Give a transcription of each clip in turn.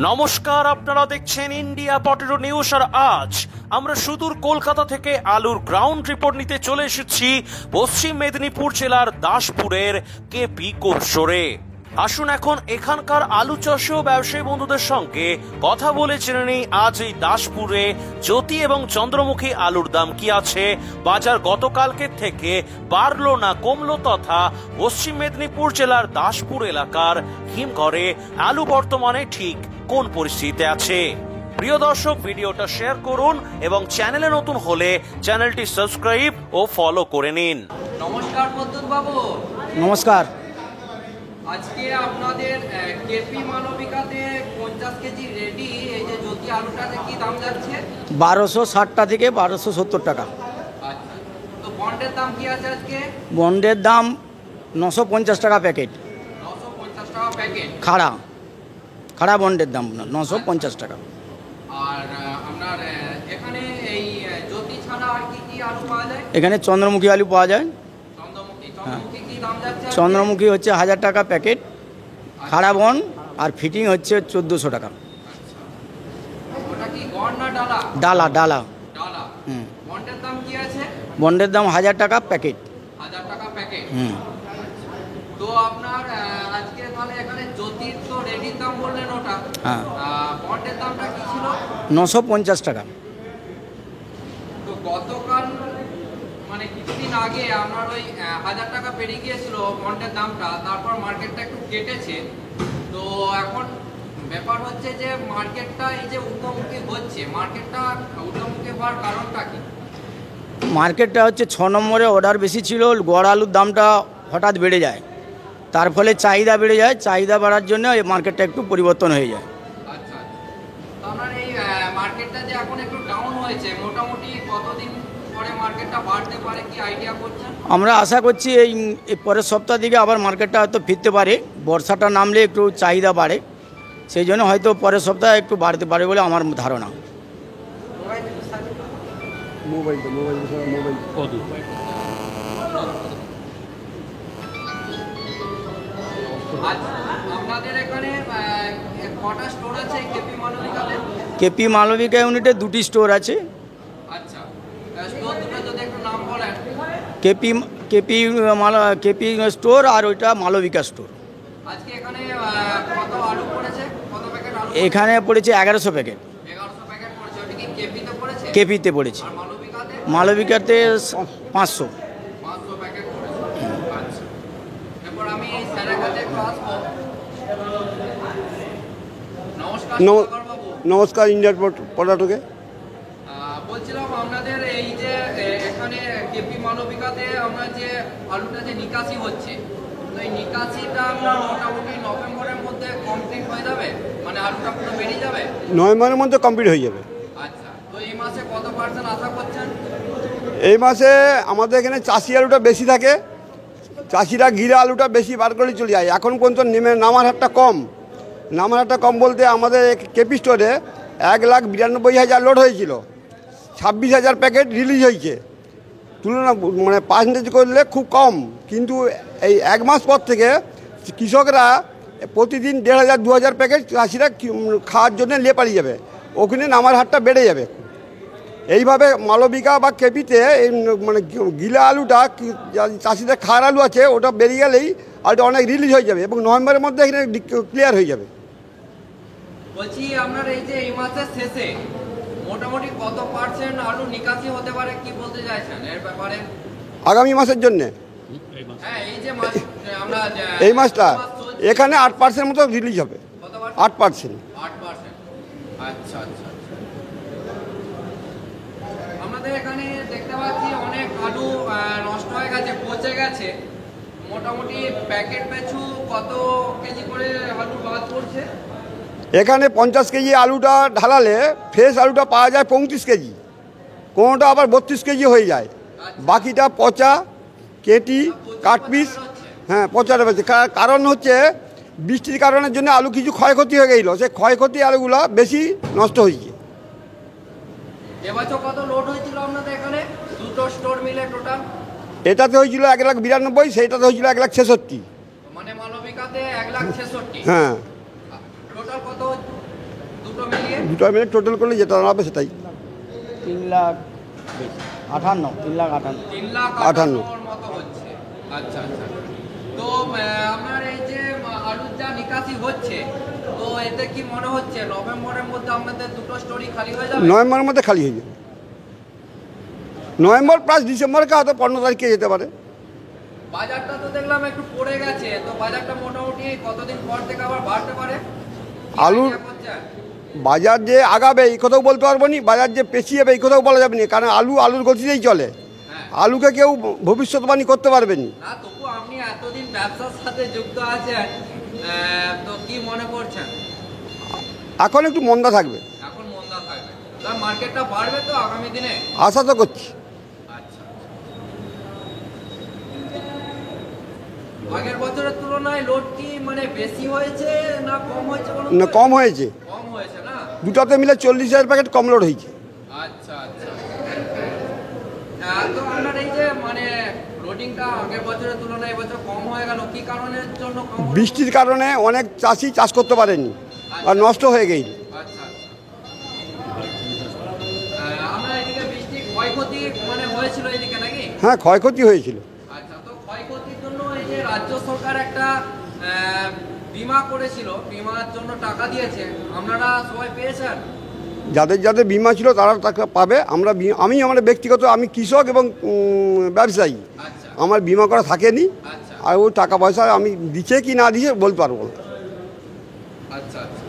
নমস্কার, আপনারা দেখছেন ইন্ডিয়া পটেটো নিউজ। আর আজ আমরা সুদূর কলকাতা থেকে আলুর গ্রাউন্ড রিপোর্ট নিতে চলে এসেছি পশ্চিম মেদিনীপুর জেলার দাসপুরের কেপি কোর্সরে। আসুন এখন এখানকার আলু চাষী ও ব্যবসায়ী বন্ধুদের সঙ্গে কথা বলে জেনে নিই আজ এই দাসপুরে জ্যোতি এবং চন্দ্রমুখী আলুর দাম কি আছে, বাজার গতকালকের থেকে বাড়লো না কমলো, তথা পশ্চিম মেদিনীপুর জেলার দাসপুর এলাকার হিমঘরে আলু বর্তমানে ঠিক কোন পরিস্থিতিতে আছে। প্রিয় দর্শক, ভিডিওটা শেয়ার করুন এবং চ্যানেলে নতুন হলে চ্যানেলটি সাবস্ক্রাইব ও ফলো করে নিন। নমস্কার প্রদ্যুৎ বাবু। নমস্কার। আজকে আপনাদের কেপি মানবিকাতে 50 কেজি রেডি এই যে জ্যোতি আলুটাতে কি দাম যাচ্ছে? 1260 থেকে 1270 টাকা। আচ্ছা, তো বন্ডের দাম কি আছে আজকে? বন্ডের দাম 950 টাকা প্যাকেট। 950 টাকা প্যাকেট খাড়া বন্ডের দাম 950 টাকা। আর আপনার এখানে এই জ্যোতি ছাড়া আর কি কি আলু পাওয়া যায়? এখানে চন্দ্রমুখী আলু পাওয়া যায়। চন্দ্রমুখী কি দাম যাচ্ছে? চন্দ্রমুখী হচ্ছে 1000 টাকা প্যাকেট খাড়া বন্ড, আর ফিটিং হচ্ছে 1400 টাকা। ওটা কি গড় না ডালা? ডালা। ডালা। বন্ডের দাম কি আছে? বন্ডের দাম 1000 টাকা প্যাকেট। 1000 টাকা প্যাকেট। তো আপনার আজকে তাহলে এখানে জ্যোতির তো রেডির দাম বললেন ওটা, হ্যাঁ, বন্ডের দামটা কি ছিল? 950 টাকা। তো গতকাল মানে কিছুদিন আগে আপনার ওই 1000 টাকা পেরিয়ে গিয়েছিল বন্ডের দামটা, তারপর মার্কেটটা একটু কেটেছে। তো এখন ব্যাপার হচ্ছে যে মার্কেটটা এই যে ঊর্ধ্বমুখী হচ্ছে, মার্কেটটা ঊর্ধ্বমুখী হওয়ার কারণটা কি? মার্কেটটা হচ্ছে 6 নম্বরে অর্ডার বেশি ছিল, গড় আলুর দামটা হঠাৎ বেড়ে যায়, তার ফলে চাহিদা বেড়ে যায়। চাহিদা বাড়ার জন্য এই মার্কেটটা একটু পরিবর্তন হয়ে যায়। আচ্ছা, তো আপনার এই মার্কেটটা যে এখন একটু ডাউন হয়েছে, মোটামুটি কতদিন পরে মার্কেটটা বাড়তে পারে কি আইডিয়া করছেন? আমরা আশা করছি এই পরের সপ্তাহ দিকে আবার মার্কেটটা হয়তো ফিরতে পারে। বর্ষাটা নামলে একটু চাহিদা বাড়ে, সেই জন্য হয়তো পরের সপ্তাহে একটু বাড়তে পারে বলে আমার ধারণা। আপনাদের এখানে কটা স্টোর আছে কেপি মালবিকাতে? কেপি মালবিকা ইউনিটে 2টি স্টোর আছে। আচ্ছা, স্টোর দুটো যদি একটু নাম বলেন। কেপি স্টোর আর ওইটা মালবিকা স্টোর। আজকে এখানে কত আলু পড়েছে? কত প্যাকেট আলু? এখানে পড়েছে 1100 প্যাকেট। 1100 প্যাকেট পড়েছে। ওটা কি কেপিতে পড়েছে? কেপিতে পড়েছে। আর মালবিকাতে? মালবিকাতে 500 প্যাকেট পড়েছে। আচ্ছা, এরপর আমি এই স্যারের কাছে একটু আসবো। নমস্কার বাবু। নমস্কার ইন্ডিয়ার পটাটোকে। বলছিলাম আপনাদের এই যে এখানে কেপি মালবিকাতে আমরা যে আলুটা যে নিকাশি হচ্ছে, তো এই নিকাশিটা আপনার মোটামুটি নভেম্বরের মধ্যে কমপ্লিট হয়ে যাবে, মানে আলুটা পুরো বেরিয়ে যাবে? নভেম্বরের মধ্যে কমপ্লিট হয়ে যাবে। আচ্ছা, তো এই মাসে কত পার্সেন্ট আশা করছেন? এই মাসে আমাদের এখানে চাষি আলুটা বেশি থাকে, চাষিরা ঘিরে আলুটা বেশি বার করে চলে যায়। এখন পর্যন্ত নামার হারটা কম। নামার হারটা কম বলতে আমাদের কেপি স্টোরে 1,92,000 লোড হয়েছিল, 26,000 প্যাকেট রিলিজ হয়েছে। তুলনা মানে পার্সেন্টেজ করলে খুব কম, কিন্তু এই 1 মাস পর থেকে কৃষকরা প্রতিদিন 1,500-2,000 প্যাকেট চাষিরা খাওয়ার জন্য নিয়ে পালিয়ে যাবে, ওখানে নামার হারটা বেড়ে যাবে। এইভাবে মালবিকা বা কেপিতে এই মানে গিলা আলুটা চাষিদের খাওয়ার আলু আছে, ওটা বেরিয়ে গেলেই আলুটা অনেক রিলিজ হয়ে যাবে এবং নভেম্বরের মধ্যে এখানে ক্লিয়ার হয়ে যাবে। বলছি আপনার এই যে এই মাসের শেষে মোটামুটি কত পার্সেন্ট আলু নিকাশি হতে পারে, কি বলতে চাইছেন এর ব্যাপারে? আগামী মাসের জন্যে হ্যাঁ, এই যে মাস আমরা এই মাসটা এখানে 8% মতো রিলিজ হবে। 8%। 8%। আচ্ছা আচ্ছা, আমাদের এখানে দেখতে পাচ্ছি অনেক আলু নষ্ট হয়ে গেছে, পচে গেছে। মোটামুটি প্যাকেট পিছু কত কেজি করে আলু বাদ পড়ছে? এখানে 50 কেজি আলুটা ঢালালে ফ্রেশ আলুটা পাওয়া যায় 35 কেজি, কোনোটা আবার 32 কেজি হয়ে যায়। বাকিটা পচা, কেটি, কাটপিস। হ্যাঁ, পচাটা বেশি। কারণ হচ্ছে বৃষ্টির কারণের জন্য আলু কিছু ক্ষয়ক্ষতি হয়ে গেছিলো, সেই ক্ষয়ক্ষতি আলুগুলো বেশি নষ্ট হয়েছে। এবছর কত লোড হয়েছিল আপনাদের এখানে দুটো স্টোর মিলে টোটাল? এটাতে হয়েছিল 1,92,000, সেইটাতে হয়েছিল 1,66,000। মানে মালবিকাতে 1,66,000। হ্যাঁ, টোটাল কত দুটো মিলে টোটাল করলে যেটা দাঁড়াবে সেটাই 3,58,000 3,58,000 মতো হচ্ছে। আচ্ছা আচ্ছা। তো আপনার এই যে আলুর যা নিকাশি হচ্ছে, তো এতে কি মনে হচ্ছে নভেম্বরের মধ্যে আপনাদের দুটো স্টোরি খালি হয়ে যাবে? নভেম্বরের মধ্যে খালি হয়ে যাবে। নভেম্বর প্লাস ডিসেম্বরকে হয়তো 15 তারিখে যেতে পারে। বাজারটা তো দেখলাম একটু পড়ে গেছে, তো বাজারটা মোটামুটি কতদিন পর থেকে আবার বাড়তে পারে? আলুর বাজার যে আগাবে এই কথাও বলতে পারবো নি, বাজার যে পেছিয়ে যাবে এই কথাও বলা যাবে না, কারণ আলুর গতিতেই চলে। আলুকে কেউ ভবিষ্যৎবাণী করতে পারবেনি না। তবু আপনি এতদিন ব্যবসার সাথে যুক্ত আছেন, তো কি মনে করছেন? এখন একটু মন্দা থাকবে, এখন মন্দা থাকবে, তা মার্কেটটা বাড়বে তো আগামী দিনে? আশা তো করছি। আচ্ছা, আগের বছরের তুলনায় লোড কি মানে বেশি হয়েছে না কম হয়েছে? না, কম হয়েছে। কম হয়েছে না? দুটাতে মিলে 40,000 প্যাকেট কম লোড হয়েছে। আচ্ছা আচ্ছা। তো আপনার এই যে মানে লোডিংটা আগের বছরের তুলনায় এবছর কম হয়ে গেল, কি কারণের জন্য কম? বৃষ্টির কারণে অনেক চাষি চাষ করতে পারেনি আর নষ্ট হয়ে গেছে। আচ্ছা আচ্ছা। আমরা এদিকে বৃষ্টি ক্ষয়ক্ষতি মানে হয়েছিল এদিকে নাকি? হ্যাঁ, ক্ষয়ক্ষতি হয়েছিল। আচ্ছা, তো ক্ষয়ক্ষতির জন্য এই যে রাজ্য সরকার একটা বীমা করেছিল, বীমার জন্য টাকা দিয়েছে, আপনারা সবাই পেয়েছেন? যাদের যাদের বিমা ছিল তারা টাকা পাবে। আমি আমার ব্যক্তিগত, আমি কৃষক এবং ব্যবসায়ী, আচ্ছা আমার বিমা করা থাকেনি। আচ্ছা আর ওই টাকা পয়সা আমি দিচ্ছে কি না দিচ্ছে বলতে পারবো না। আচ্ছা আচ্ছা।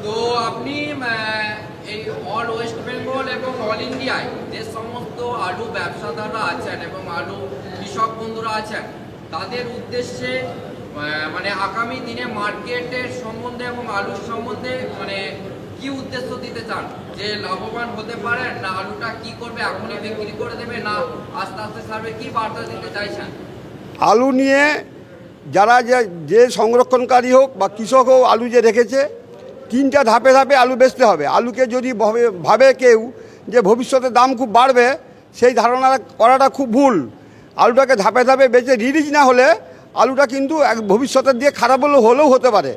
তো আপনি এই অল ওয়েস্ট বেঙ্গল এবং অল ইন্ডিয়ায় যে সমস্ত আলু ব্যবসাদাররা আছেন এবং আলু কৃষক বন্ধুরা আছেন, তাদের উদ্দেশ্যে মানে আগামী দিনে মার্কেটের সম্বন্ধে এবং আলুর সম্বন্ধে মানে কি উদ্দেশ্য দিতে চান? যে লাভবান হতে পারেন, না আলুটা কি করবে, এখনই বিক্রি করে দেবে, না আস্তে আস্তে ছাড়বে, কি বার্তা দিতে চাইছেন? আলু নিয়ে যারা যে সংরক্ষণকারী হোক বা কৃষক হোক, আলু যে রেখেছে 3টা ধাপে ধাপে আলু বেচতে হবে। আলুকে যদি ভাবে কেউ যে ভবিষ্যতে দাম খুব বাড়বে, সেই ধারণা করাটা খুব ভুল। আলুটাকে ধাপে ধাপে বেচে রিলিজ না হলে আলুটা কিন্তু ভবিষ্যতের দিয়ে খারাপ হলেও হতে পারে।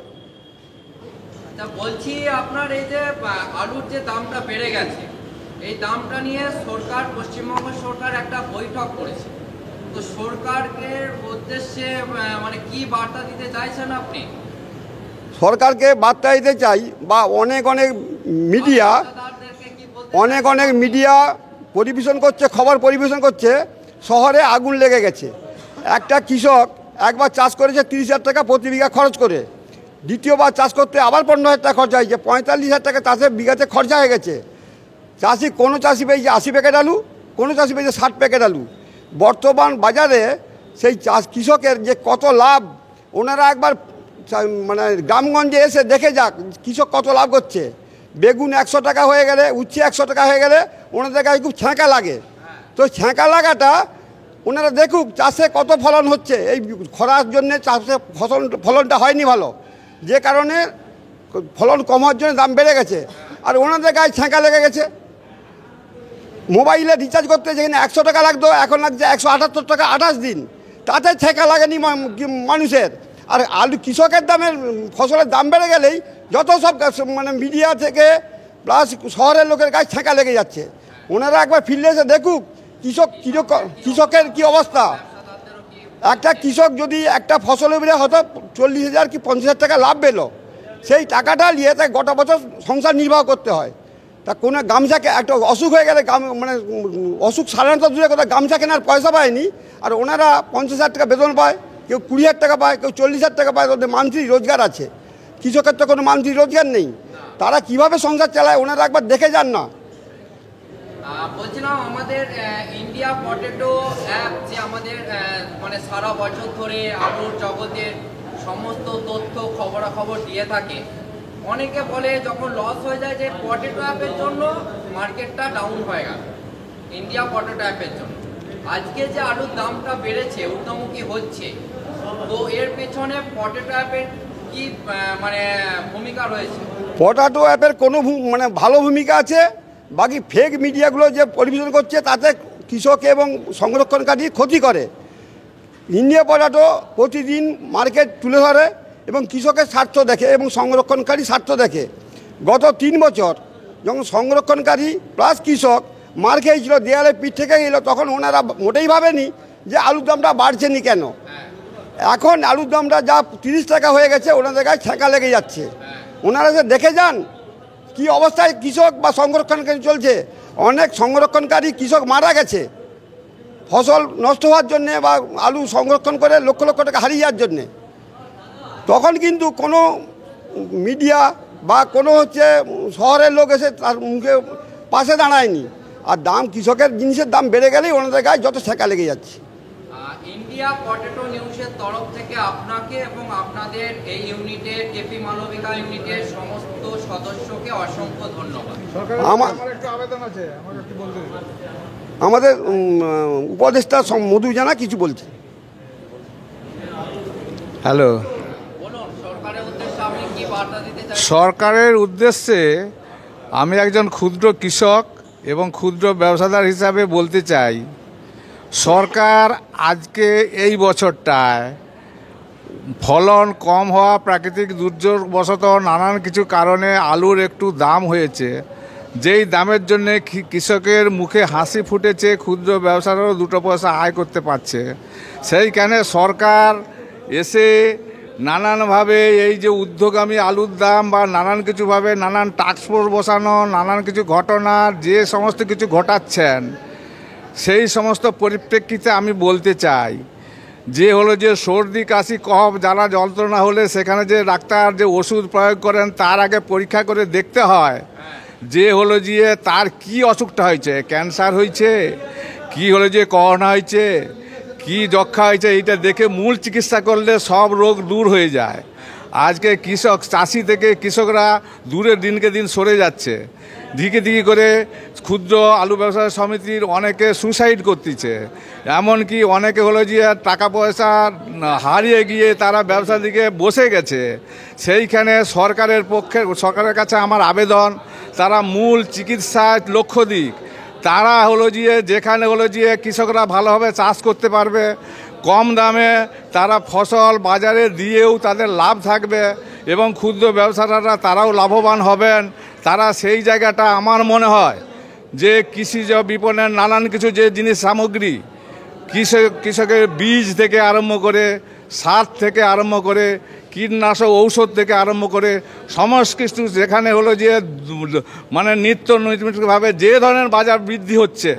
বলছি আপনার এই যে আলুর যে দামটা বেড়ে গেছে, এই দামটা নিয়ে সরকার, পশ্চিমবঙ্গ সরকার একটা বৈঠক করেছে, তো সরকারের উদ্দেশ্যে মানে কি বার্তা দিতে চাইছেন আপনি? সরকারকে বার্তা দিতে চাই, বা অনেক মিডিয়া পরিবেশন করছে, খবর পরিবেশন করছে, শহরে আগুন লেগে গেছে। একটা কৃষক একবার চাষ করেছে 30,000 টাকা প্রতি বিঘা খরচ করে, দ্বিতীয়বার চাষ করতে আবার 15,000 টাকা খরচা হয়েছে, 45,000 টাকা চাষের বিঘাতে খরচা হয়ে গেছে। কোনো চাষি পেয়েছে 80 প্যাকেট আলু, কোনো চাষি পেয়েছে 60 প্যাকেট আলু। বর্তমান বাজারে সেই কৃষকের যে কত লাভ, ওনারা একবার মানে গ্রামগঞ্জে এসে দেখে যাক কৃষক কত লাভ করছে। বেগুন 100 টাকা হয়ে গেলে, উচ্ছে 100 টাকা হয়ে গেলে ওনাদের কাছে খুব ছ্যাঁকা লাগে। তো ছ্যাঁকা লাগাটা ওনারা দেখুক চাষে কত ফলন হচ্ছে। এই খরার জন্যে চাষে ফলনটা হয়নি ভালো, যে কারণে ফলন কম হওয়ার জন্য দাম বেড়ে গেছে। আর ওনাদের গায়ে ছ্যাঁকা লেগে গেছে। মোবাইলে রিচার্জ করতে যেখানে 100 টাকা লাগতো, এখন লাগছে 178 টাকা 28 দিন, তাতে ছ্যাঁকা লাগেনি মানুষের। আর আলু কৃষকের দামের, ফসলের দাম বেড়ে গেলেই যত সব মানে মিডিয়া থেকে প্লাস শহরের লোকের গায়ে ছ্যাঁকা লেগে যাচ্ছে। ওনারা একবার ফিল্ডে এসে দেখুক কৃষকের কি অবস্থা। একটা কৃষক যদি একটা ফসলের উপরে হয়তো 40,000 কি 50,000 টাকা লাভ পেলো, সেই টাকাটা নিয়ে তাকে গোটা বছর সংসার নির্বাহ করতে হয়। তা কোনো গামছাকে একটা অসুখ হয়ে গেলে মানে অসুখ সাধারণত দূরে কোথাও গামছা কেনার পয়সা পায়নি। আর ওনারা 50,000 টাকা বেতন পায়, কেউ 20,000 টাকা পায়, কেউ 40,000 টাকা পায়, ওদের মান্থলি রোজগার আছে। কৃষকের তো কোনো মান্থলি রোজগার নেই, তারা কিভাবে সংসার চালায় ওনারা একবার দেখে যান না। বলছিলাম আমাদের ইন্ডিয়া পটেটো অ্যাপ যে আমাদের মানে সারা বছর ধরে আলুর জগতের সমস্ত তথ্য খবরাখবর দিয়ে থাকে, অনেকে বলে যখন লস হয়ে যায় যে পটেটো অ্যাপের জন্য মার্কেটটা ডাউন হয়ে গেল, ইন্ডিয়া পটেটো অ্যাপের জন্য। আজকে যে আলুর দামটা বেড়েছে, ঊর্ধ্বমুখী হচ্ছে, তো এর পেছনে পটেটো অ্যাপের কি মানে ভূমিকা রয়েছে? পটেটো অ্যাপের কোনো মানে ভালো ভূমিকা আছে, বাকি ফেক মিডিয়াগুলো যে পরিবেশন করছে তাতে কৃষক এবং সংরক্ষণকারী ক্ষতি করে। ইন্ডিয়া পটেটো প্রতিদিন মার্কেট তুলে ধরে এবং কৃষকের স্বার্থ দেখে এবং সংরক্ষণকারী স্বার্থ দেখে। গত 3 বছর যখন সংরক্ষণকারী প্লাস কৃষক মার খেয়েছিল, দেয়ালে পিঠ থেকে গেল, তখন ওনারা মোটেই ভাবেনি যে আলুর দামটা বাড়ছেনি কেন। এখন আলুর দামটা যা 30 টাকা হয়ে গেছে, ওনাদের গায়ে ছেঁকা লেগে যাচ্ছে। ওনারা যে দেখে যান কি অবস্থায় কৃষক বা সংরক্ষণকারী চলছে। অনেক সংরক্ষণকারী কৃষক মারা গেছে ফসল নষ্ট হওয়ার জন্যে বা আলু সংরক্ষণ করে লক্ষ লক্ষ টাকা হারিয়ে যাওয়ার জন্যে। তখন কিন্তু কোনো মিডিয়া বা কোনো শহরের লোক এসে তার মুখে পাশে দাঁড়ায়নি। আর দাম কৃষকের জিনিসের দাম বেড়ে গেলেই ওনাদের গায়ে যত ছেঁকা লেগে যাচ্ছে। ইন্ডিয়া পটেটো নিউজের তরফ থেকে আপনাকে এবং আপনাদের এই ইউনিটের কেপি মালবিকা ইউনিটের সমস্ত সদস্যকে অসংখ্য ধন্যবাদ। আমাদের উপদেষ্টা মধু জানা কিছু বলছে। হ্যালো, বলুন সরকারের উদ্দেশ্যে আপনি কি বার্তা দিতে চান? সরকারের উদ্দেশ্যে আমি একজন ক্ষুদ্র কৃষক এবং ক্ষুদ্র ব্যবসাদার হিসাবে বলতে চাই, সরকার আজকে এই বছরটায় ফলন কম হওয়া, প্রাকৃতিক দুর্যোগবশত নানান কিছু কারণে আলুর একটু দাম হয়েছে, যেই দামের জন্যে কৃষকের মুখে হাসি ফুটেছে, ক্ষুদ্র ব্যবসাদারও 2 পয়সা আয় করতে পারছে। সেইখানে সরকার এসে নানানভাবে এই যে উদ্যোগামী আলুর দাম বা নানান কিছুভাবে নানান টাস্কফোর্স বসানো, নানান কিছু ঘটনা যে সমস্ত কিছু ঘটাচ্ছেন, সেই সমস্ত পরিপ্রেক্ষিতে আমি বলতে চাই যে হলো যে সর্দি কাশি কফ যারা যন্ত্রণা হলে সেখানে যে ডাক্তার যে ওষুধ প্রয়োগ করেন তার আগে পরীক্ষা করে দেখতে হয় যে হলো যে তার কি অসুখটা হয়েছে, ক্যান্সার হয়েছে, কি হলো যে করোনা হয়েছে, কি যক্ষা হয়েছে, এইটা দেখে মূল চিকিৎসা করলে সব রোগ দূর হয়ে যায়। আজকে কৃষক চাষি থেকে কৃষকরা দূরে দিনকে দিন সরে যাচ্ছে। দিকে দিকে করে ক্ষুদ্র আলু ব্যবসা সমিতির অনেকে সুসাইড করতেছে, এমনকি অনেকে হলো যে টাকা পয়সা হারিয়ে গিয়ে তারা ব্যবসা দিকে বসে গেছে। সেইখানে সরকারের কাছে আমার আবেদন, তারা মূল চিকিৎসায় লক্ষ্য দিক। তারা হলো যে যেখানে হলো যে কৃষকরা ভালোভাবে চাষ করতে পারবে, কম দামে তারা ফসল বাজারে দিয়েও তাদের লাভ থাকবে এবং ক্ষুদ্র ব্যবসাদাররা তারাও লাভবান হবেন। তারা সেই জায়গাটা আমার মনে হয় যে কৃষিজ বিপণনের নানান কিছু যে জিনিস সামগ্রী, কৃষকের বীজ থেকে আরম্ভ করে, সার থেকে আরম্ভ করে, কীটনাশক ঔষধ থেকে আরম্ভ করে সমস্ত কিছু যেখানে হলো যে মানে নিত্য নৈমিত্তিকভাবে যে ধরনের বাজার বৃদ্ধি হচ্ছে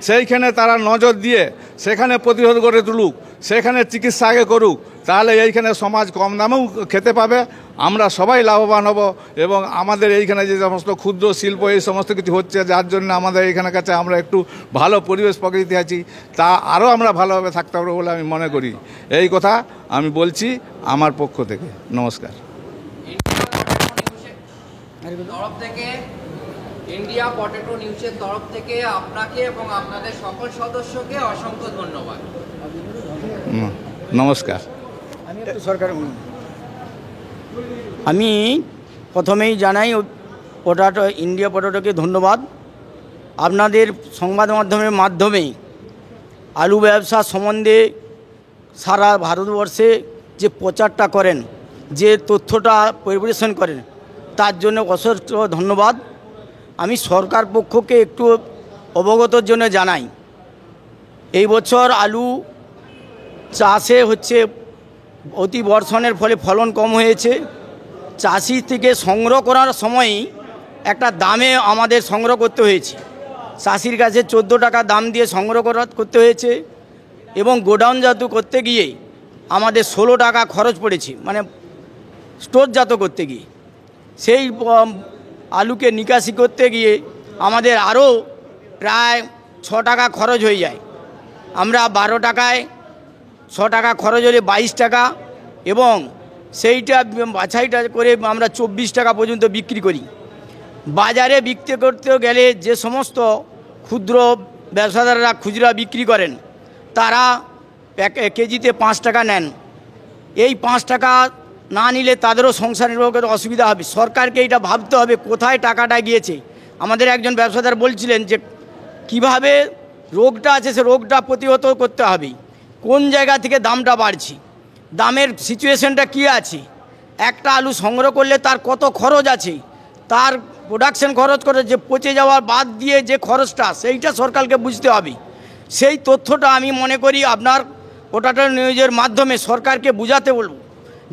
সেইখানে তারা নজর দিয়ে সেখানে প্রতিরোধ করে তুলুক, সেখানে চিকিৎসা আগে করুক, তাহলে এইখানে সমাজ কম দামেও খেতে পাবে, আমরা সবাই লাভবান হব। এবং আমাদের এইখানে যে সমস্ত ক্ষুদ্র শিল্প এই সমস্ত কিছু হচ্ছে, যার জন্য আমাদের এইখানে কাছে আমরা একটু ভালো পরিবেশ প্রকৃতি আছি, তা আরও আমরা ভালোভাবে থাকতে পারবো বলে আমি মনে করি। এই কথা আমি বলছি আমার পক্ষ থেকে। নমস্কার। ইন্ডিয়া পটেটো নিউজের তরফ থেকে আপনাকে এবং আপনাদের সকল সদস্যকে অসংখ্য ধন্যবাদ। নমস্কার। আমি প্রথমেই জানাই ইন্ডিয়া পটেটোকে ধন্যবাদ। আপনাদের সংবাদ মাধ্যমের মাধ্যমে আলু ব্যবসা সম্বন্ধে সারা ভারতবর্ষে যে প্রচারটা করেন, যে তথ্যটা পরিবেশন করেন, তার জন্য অসংখ্য ধন্যবাদ। আমি সরকার পক্ষকে একটু অবগতর জন্য জানাই, এই বছর আলু চাষে অতি বর্ষণের ফলে ফলন কম হয়েছে। চাষি থেকে সংগ্রহ করার সময়ই একটা দামে আমাদের সংগ্রহ করতে হয়েছে। চাষির কাছে 14 টাকা দাম দিয়ে সংগ্রহ করতে হয়েছে এবং গোডাউনজাত করতে গিয়ে আমাদের 16 টাকা খরচ পড়েছে, মানে স্টোরজাত করতে গিয়ে। সেই আলুকে নিকাশি করতে গিয়ে আমাদের আরও প্রায় 6 টাকা খরচ হয়ে যায়। আমরা 12 টাকায় 6 টাকা খরচ হলে 22 টাকা, এবং সেইটা বাছাইটা করে আমরা 24 টাকা পর্যন্ত বিক্রি করি। বাজারে বিক্রি করতে গেলে যে সমস্ত ক্ষুদ্র ব্যবসাদাররা খুচরা বিক্রি করেন তারা কেজিতে 5 টাকা নেন। এই 5 টাকা না নিলে তাদেরও সংসার নির্বাহ করতে অসুবিধা হবে। সরকারকে এটা ভাবতে হবে কোথায় টাকাটা গিয়েছে। আমাদের একজন ব্যবসাদার বলছিলেন যে কিভাবে রোগটা আছে সে রোগটা প্রতিহত করতে হবে, কোন জায়গা থেকে দামটা বাড়ছে, দামের সিচুয়েশনটা কী আছে, একটা আলু সংগ্রহ করলে তার কত খরচ আছে, তার প্রোডাকশন খরচ করে যে পচে যাওয়ার বাদ দিয়ে যে খরচটা সেইটা সরকারকে বুঝতে হবে। সেই তথ্যটা আমি মনে করি আপনার পোটাটো নিউজের মাধ্যমে সরকারকে বোঝাতে বলবো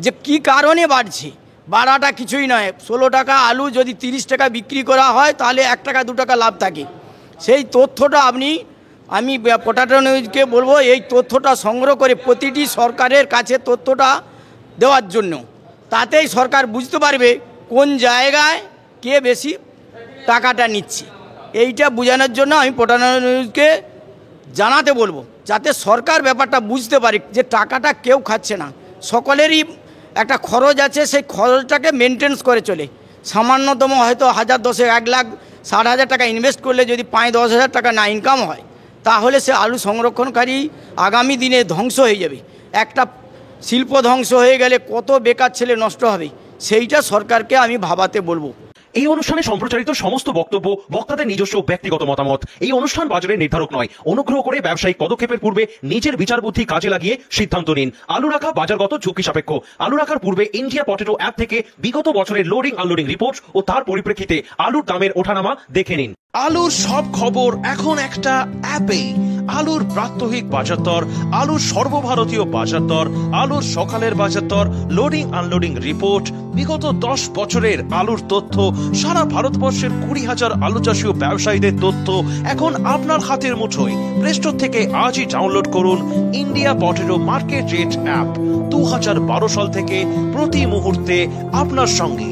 যে কি কারণে বাড়ছে। বাড়াটা কিছুই নয়, 16 টাকা আলু যদি 30 টাকা বিক্রি করা হয় তাহলে 1 টাকা 2 টাকা লাভ থাকে। সেই তথ্যটা আমি পোটাটো নিউজকে বলবো এই তথ্যটা সংগ্রহ করে প্রতিটি সরকারের কাছে তথ্যটা দেওয়ার জন্য, তাতেই সরকার বুঝতে পারবে কোন জায়গায় কে বেশি টাকাটা নিচ্ছে। এইটা বোঝানোর জন্য আমি পোটাটো নিউজকে জানাতে বলবো, যাতে সরকার ব্যাপারটা বুঝতে পারে যে টাকাটা কেউ খাচ্ছে না, সকলেরই একটা খরচ আছে, সেই খরচটাকে মেনটেন্স করে চলে। সামান্যতম হয়তো 1000 10 1,60,000 টাকা ইনভেস্ট করলে যদি 5-10 হাজার টাকা না ইনকাম হয়, তাহলে সে আলু সংরক্ষণকারী আগামী দিনে ধ্বংস হয়ে যাবে। একটা শিল্প ধ্বংস হয়ে গেলে কত বেকার ছেলে নষ্ট হবে, সেইটা সরকারকে আমি ভাবাতে বলবো। এই অনুষ্ঠানে সম্প্রচারিত সমস্ত বক্তব্য বক্তাদের নিজস্ব ব্যক্তিগত মতামত। এই অনুষ্ঠান বাজারের নির্ধারক নয়। অনুগ্রহ করে ব্যবসায়িক পদক্ষেপের পূর্বে নিজের বিচার বুদ্ধি কাজে লাগিয়ে সিদ্ধান্ত নিন। আলু রাখা বাজারগত ঝুঁকি সাপেক্ষ। আলু রাখার পূর্বে ইন্ডিয়া পটেটো অ্যাপ থেকে বিগত বছরের লোডিং আনলোডিং রিপোর্ট ও তার পরিপ্রেক্ষিতে আলুর দামের ওঠানামা দেখে নিন। আলুর সব খবর এখন একটা অ্যাপেই। আলুর প্রাত্যহিক বাজার দর, আলুর সর্বভারতীয় বাজার দর, আলুর সকালের বাজার দর, লোডিং আনলোডিং রিপোর্ট, বিগত 10 বছরের আলুর তথ্য, সারা ভারতবর্ষের 20,000 আলু চাষী ও ব্যবসায়ীদের তথ্য এখন আপনার হাতের মুঠোয়। প্লে স্টোর থেকে আজই ডাউনলোড করুন India potato market rate app. 2012 সাল থেকে প্রতি মুহূর্তে আপনার সঙ্গে।